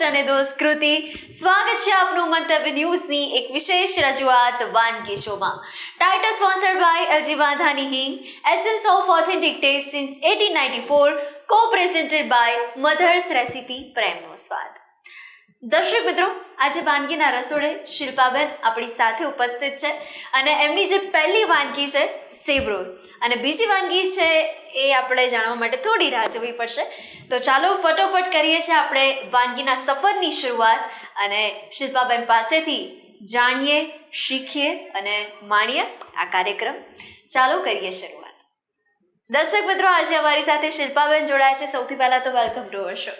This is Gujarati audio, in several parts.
અને દોસ્ત કૃતિ. સ્વાગત છે આપનું મંતવ્ય ન્યૂઝની એક વિશેષ રજૂઆત વાનગી શોમાં. ટાઇટલ સ્પોન્સર્ડ બાય એલજી વાંધાની હિંગ, essence of authentic test since 1894, કો પ્રેઝન્ટેડ બાય મધર્સ રેસિપી, પ્રેમનો સ્વાદ. દર્શક મિત્રો, આજે વાનગીના રસોડે શિલ્પાબેન આપણી સાથે ઉપસ્થિત છે અને એમની જે પહેલી વાનગી છે સેવ રોલ અને બીજી વાનગી છે એ આપણે જાણવા માટે થોડી રાહ જોવી પડશે. તો ચાલો ફટોફટ કરીએ છીએ આપણે વાનગીના સફરની શરૂઆત અને શિલ્પાબેન પાસેથી જાણીએ, શીખીએ અને માણીએ આ કાર્યક્રમ. ચાલો કરીએ શરૂઆત. દર્શક મિત્રો, આજે અમારી સાથે શિલ્પાબેન જોડાયા છે. સૌથી પહેલાં તો વેલકમ ટુ અવર શો.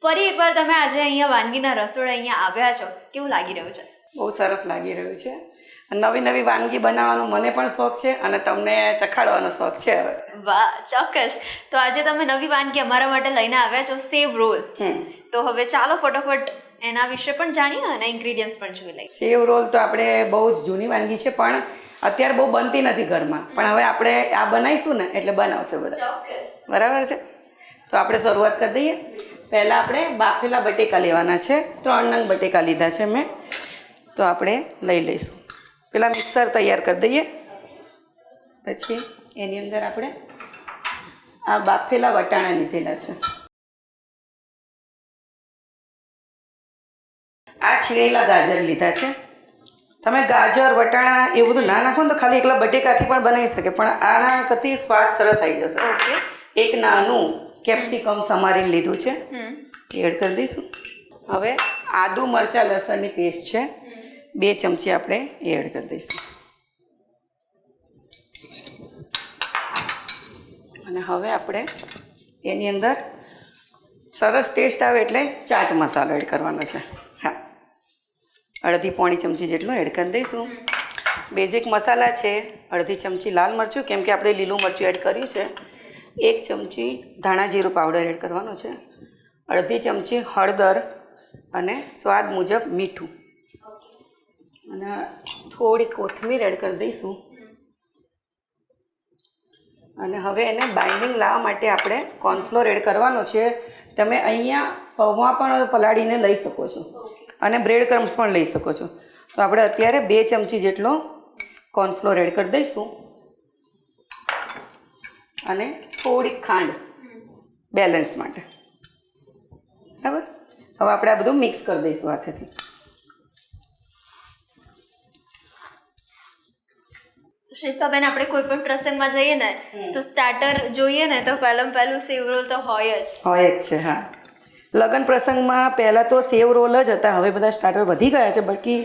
ફરી એકવાર તમે આજે અહીંયા વાનગીના રસોડે અહીંયા આવ્યા છો, કેવું લાગી રહ્યું છે? બહુ સરસ લાગી રહ્યું છે. નવી નવી વાનગી બનાવવાનો મને પણ શોખ છે અને તમને ચખાડવાનો શોખ છે. હવે વાહ, ચોક્કસ. તો આજે તમે નવી વાનગી અમારા માટે લઈને આવ્યા છો, સેવ રોલ. તો હવે ચાલો ફટોફટ એના વિશે પણ જાણીએ અને ઇન્ગ્રીડિયન્ટ્સ પણ જોઈ લઈએ. સેવ રોલ તો આપણે બહુ જ જૂની વાનગી છે, પણ અત્યારે બહુ બનતી નથી ઘરમાં, પણ હવે આપણે આ બનાવીશું ને એટલે બનાવશે બધા. ચોક્કસ. બરાબર છે. તો આપણે શરૂઆત કરી દઈએ. પહેલાં આપણે બાફેલા બટેકા લેવાના છે. 3 નંગ બટેકા લીધા છે મેં. તો આપણે લઈ લઈશું. પહેલાં મિક્સર તૈયાર કરી દઈએ. પછી એની અંદર આપણે આ બાફેલા વટાણા લીધેલા છે. આ છીણેલા ગાજર લીધા છે. તમે ગાજર વટાણા એવું બધું ના નાખો ને તો ખાલી એકલા બટેકાથી પણ બનાવી શકે, પણ આના કરતી સ્વાદ સરસ આવી જશે. ઓકે. એક નાનું કેપ્સિકમ સમારીને લીધું છે, એડ કરી દઈશું. હવે આદુ મરચાં લસણની પેસ્ટ છે, 2 ચમચી આપણે એડ કરી દઈશું. અને હવે આપણે એની અંદર સરસ ટેસ્ટ આવે એટલે ચાટ મસાલો એડ કરવાનો છે. હા, 1/2 પોણી ચમચી જેટલું એડ કરી દઈશું. બેઝિક મસાલા છે 1/2 ચમચી લાલ મરચું, કેમ કે આપણે લીલું મરચું એડ કર્યું છે. 1 ચમચી ધાણા જીરું પાવડર એડ કરવાનો છે. 1/2 ચમચી હળદર અને સ્વાદ મુજબ મીઠું અને થોડી કોથમીર એડ કરી દઈશું. અને હવે એને બાઇન્ડિંગ લાવવા માટે આપણે કોર્નફ્લોર એડ કરવાનો છે. તમે અહીંયા પૌવા પણ પલાળીને લઈ શકો છો અને બ્રેડ ક્રમ્સ પણ લઈ શકો છો. તો આપણે અત્યારે 2 ચમચી જેટલો કોર્નફ્લોર એડ કરી દઈશું અને થોડીક ખાંડ બેલેન્સ માટે. બરાબર. હવે આપણે આ બધું મિક્સ કરી દઈશું હાથેથી. શિલ્પાબેન, આપણે કોઈ પણ પ્રસંગમાં જઈએ ને તો સ્ટાર્ટર જોઈએ ને તો પહેલું સેવ રોલ તો હોય જ છે. હા, લગ્ન પ્રસંગમાં પહેલાં તો સેવ રોલ જ હતા, હવે બધા સ્ટાર્ટર વધી ગયા છે, બાકી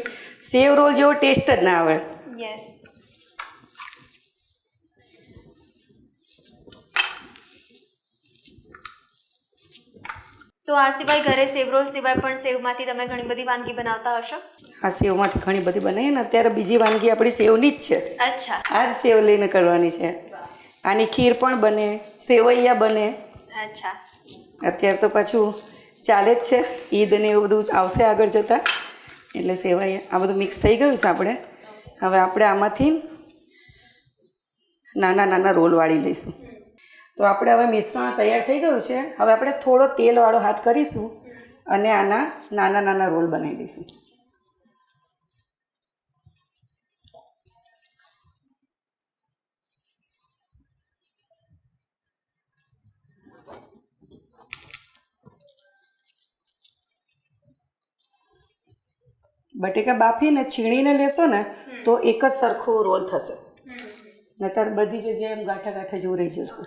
સેવ રોલ જેવો ટેસ્ટ જ ના આવે. યસ. તો આ સિવાય ઘરે સેવ રોલ સિવાય પણ સેવમાંથી તમે ઘણી બધી વાનગી બનાવતા હશો? આ સેવમાંથી ઘણી બધી બનાવીએ ને. અત્યારે બીજી વાનગી આપણી સેવની જ છે. અચ્છા. આ જ સેવ લઈને કરવાની છે. આની ખીર પણ બને, સેવૈયા બને. અચ્છા. અત્યારે તો પાછું ચાલે જ છે, ઈદ ને એવું બધું આવશે આગળ જતાં, એટલે સેવૈયા આ બધું મિક્સ થઈ ગયું છે. આપણે હવે આમાંથી નાના નાના રોલ વાળી લઈશું. તો આપણે હવે મિશ્રણ તૈયાર થઈ ગયું છે. હવે આપણે થોડો તેલવાળો હાથ કરીશું અને આના નાના નાના રોલ બનાવી દઈશું. બટેકા બાફીને છીણીને લેશો ને તો એક જ સરખો રોલ થશે, નહીતર બધી જગ્યાએ એમ ગાંઠા ગાંઠા જેવું રહી જશે.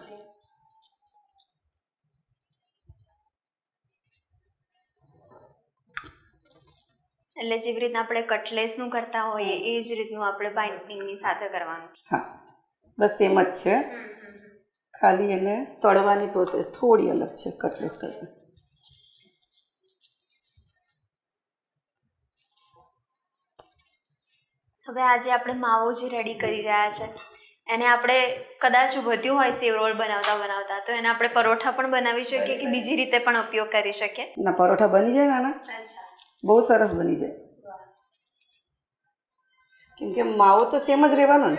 એટલે જેવી રીતના આપણે કટલેસનું કરતા હોઈએ એ જ રીતનું આપણે બાઇન્ડિંગની સાથે કરવાનું. હા, બસ એમ જ છે. ખાલી એને તળવાની પ્રોસેસ થોડી અલગ છે કટલેસ કરતાં. હવે આજે આપણે માવો જે રેડી કરી રહ્યા છે એને આપણે કદાચ વધ્યું હોય સેવ રોલ બનાવતા તો એને આપણે પરોઠા પણ બનાવી શકીએ કે બીજી રીતે પણ ઉપયોગ કરી શકીએ? ના, પરોઠા બની જાય નાના, બહુ સરસ બની જાય. કેમ કે માવો તો સેમ જ રહેવાનો ને.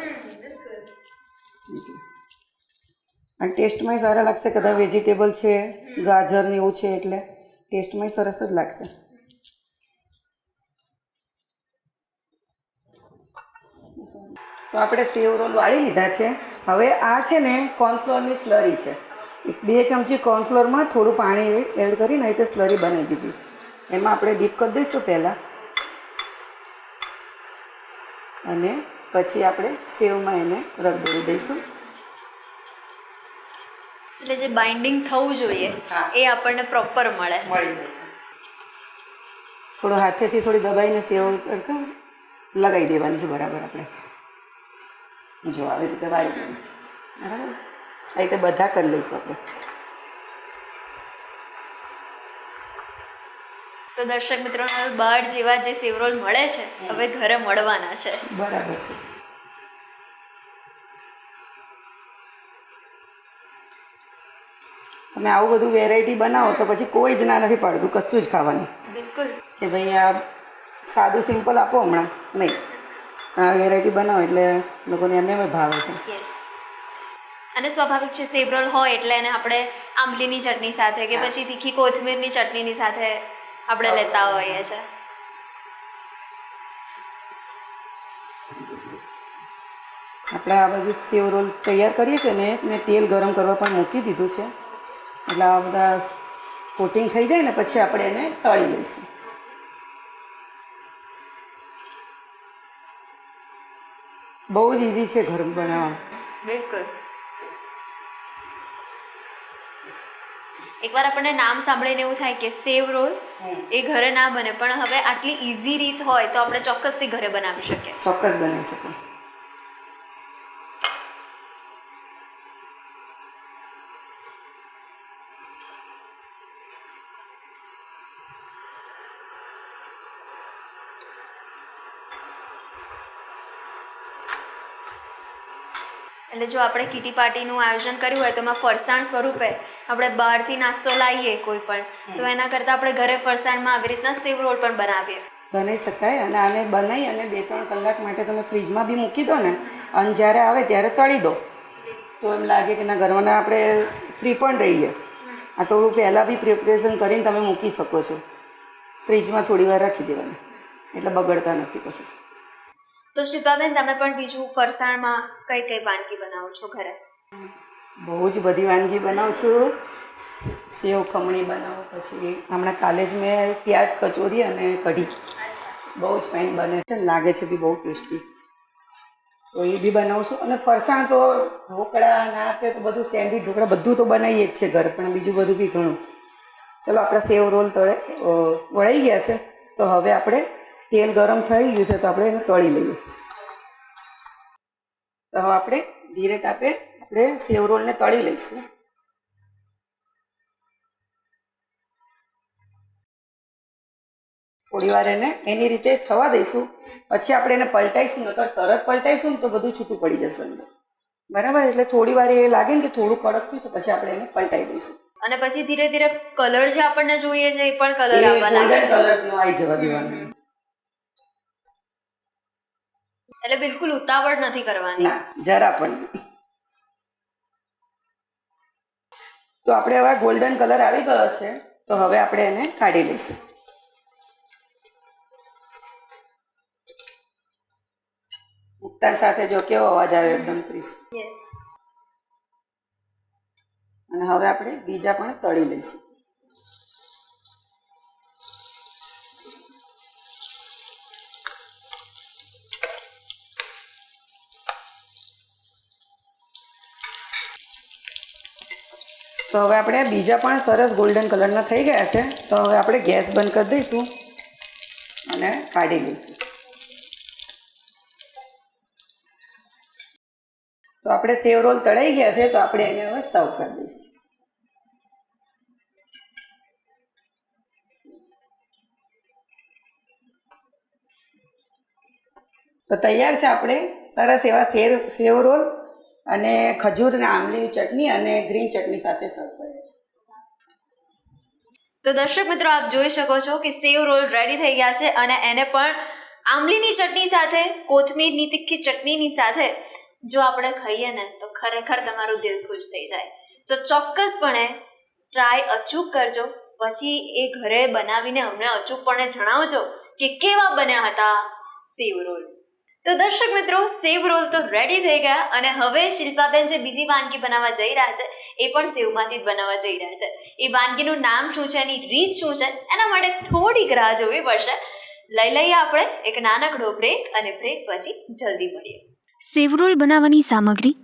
અને ટેસ્ટમાંય સારા લાગશે. કદાચ વેજીટેબલ છે, ગાજર ને એવું છે એટલે ટેસ્ટમાં સરસ જ લાગશે. તો આપણે સેવ રોલ વાળી લીધા છે. હવે આ છે ને કોર્નફ્લોરની સ્લરી છે. 2 ચમચી કોર્નફ્લોરમાં થોડું પાણી એડ કરીને અહીં તે સ્લરી બનાવી દીધી. એમાં આપણે ડીપ કરી દઈશું પહેલાં, અને પછી આપણે સેવમાં એને રગદોળી દઈશું. એટલે જે બાઇન્ડિંગ થવું જોઈએ એ આપણને પ્રોપર મળી જશે. થોડો હાથેથી થોડી દબાઈને સેવ લગાવી દેવાની છે બરાબર. આપણે જો આવી રીતે વાળી દેવાની બરાબર. આ રીતે બધા કરી લઈશું આપણે. તો દર્શક મિત્રોને બહાર જેવા જે સેવરોલ મળે છે હવે ઘરે મળવાના છે. બરાબર છે. તમે આવું બધું વેરાયટી બનાવો તો પછી કોઈ જ ના નથી પાડતું કશું જ ખાવાની. બિલકુલ કે ભાઈ આ સાદું સિમ્પલ આપો હમણાં નહીં, આ વેરાયટી બનાવો એટલે લોકોને એમને ભાવે છે. યસ. અને સ્વાભાવિક છે સેવરોલ હોય એટલે એને આપણે આંબલીની ચટણી સાથે કે પછી તીખી કોથમીરની ચટણીની સાથે આપણે લેતા હોઈએ છીએ. આપણે આ બાજુ સેવ રોલ તૈયાર કરીએ છીએ ને મેં તેલ ગરમ કરવા પણ મૂકી દીધું છે. એટલે આ બધા કોટિંગ થઈ જાય ને પછી આપણે એને તળી લઈશું. બહુ જ ઇઝી છે ઘર બનાવવામાં. બિલકુલ. એકવાર આપણને નામ સાંભળીને એવું થાય કે સેવ રોલ એ ઘરે ના બને, પણ હવે આટલી ઇઝી રીત હોય તો આપણે ચોક્કસથી ઘરે બનાવી શકીએ. ચોક્કસ બનાવી શકીએ. એટલે જો આપણે કીટી પાર્ટીનું આયોજન કર્યું હોય તો એમાં ફરસાણ સ્વરૂપે આપણે બહારથી નાસ્તો લાવીએ કોઈ પણ, તો એના કરતાં આપણે ઘરે ફરસાણમાં આવી રીતના સેવ રોલ પણ બનાવીએ. બનાવી શકાય. અને આને બનાવી અને 2-3 કલાક માટે તમે ફ્રીજમાં બી મૂકી દો ને, અને જ્યારે આવે ત્યારે તળી દો તો એમ લાગે કે ના ઘરમાં આપણે ફ્રી પણ રહીએ. આ થોડું પહેલાં બી પ્રિપરેશન કરીને તમે મૂકી શકો છો. ફ્રીજમાં થોડી વાર રાખી દેવાના એટલે બગડતા નથી કશું. તો શિલ્પાબેન, તમે પણ બીજું ફરસાણમાં કઈ કઈ વાનગી બનાવો છો ઘરે? બહુ જ બધી વાનગી બનાવું છું. સેવ ખમણી બનાવું, પછી હમણાં કાલે જ મેં પ્યાજ કચોરી અને કઢી બહુ જ ફાઇન બને છે, લાગે છે બી બહુ ટેસ્ટી, તો એ બી બનાવું છું. અને ફરસાણ તો ઢોકળા ના તે તો બધું સેન્ડવીચ ઢોકળા બધું તો બનાવીએ જ છે ઘર, પણ બીજું બધું બી ઘણું. ચલો આપણા સેવ રોલ વળાઈ ગયા છે, તો હવે આપણે તેલ ગરમ થઈ ગયું છે તો આપણે એને તળી લઈએ. તો હવે આપણે ધીરે તાપે આપણે સેવ રોલને તળી લઈશું. થોડી વાર એને એની રીતે થવા દઈશું, પછી આપણે એને પલટાઈશું. નકર તરત પલટાઈશું ને તો બધું છૂટું પડી જશે અંદર. બરાબર. એટલે થોડી વાર એ લાગે ને કે થોડું કડક થયું તો પછી આપણે એને પલટાઈ દઈશું. અને પછી ધીરે ધીરે કલર જે આપણને જોઈએ છે એ પણ કલર આવવા લાગે. ગોલ્ડન કલરનો આવી જવા દેવાનો. એટલે બિલકુલ ઉતાવળ નથી કરવાની. ના, જરા પણ. તો આપણે હવે ગોલ્ડન કલર આવી ગયો છે, તો હવે આપણે એને કાઢી લઈશું. મૂકતા સાથે જો કેવો અવાજ આવે, એકદમ ક્રિસ્પ. યસ. અને હવે આપણે બીજા પણ તળી લઈશું. તો હવે આપણે બીજા પણ સરસ ગોલ્ડન કલરના થઈ ગયા છે, તો હવે આપણે ગેસ બંધ કરી દઈશું અને કાઢી લઈશું. તો આપણે સેવ રોલ તળાઈ ગયા છે, તો આપણે એને હવે સર્વ કરી દઈશું. તો તૈયાર છે આપણે સરસ એવા સેવ રોલ, અને ખજૂર અને આંબલીની ચટણી અને ગ્રીન ચટણી સાથે સર્વ કરીએ છીએ. તો દર્શક મિત્રો, આપ જોઈ શકો છો કે સેવ રોલ રેડી થઈ ગયા છે, અને એને પણ આંબલીની ચટણી સાથે, કોથમીરની તીખી ચટણીની સાથે જો આપણે ખાઈએ ને તો ખરેખર તમારું દિલ ખુશ થઈ જાય. તો ચોક્કસપણે ટ્રાય અચૂક કરજો. પછી એ ઘરે બનાવીને અમને અચૂકપણે જણાવજો કે કેવા બન્યા હતા સેવ રોલ. તો દર્શક મિત્રો, સેવ રોલ તો રેડી થઈ ગયા અને હવે શિલ્પાબેન જે બીજી વાનગી બનાવવા જઈ રહ્યા છે એ પણ સેવમાંથી જ બનાવવા જઈ રહ્યા છે. એ વાનગીનું નામ શું છે, એની રીત શું છે, એના માટે થોડીક રાહ જોવી પડશે. લઈ લઈએ આપણે એક નાનકડો બ્રેક અને બ્રેક પછી જલ્દી મળીએ. સેવ રોલ બનાવવાની સામગ્રી: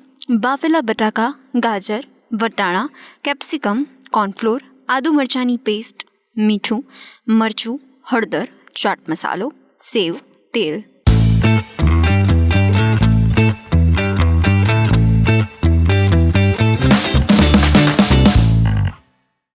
બાફેલા બટાકા, ગાજર, વટાણા, કેપ્સિકમ, કોર્નફ્લોર, આદુ મરચાંની પેસ્ટ, મીઠું, મરચું, હળદર, ચાટ મસાલો, સેવ, તેલ,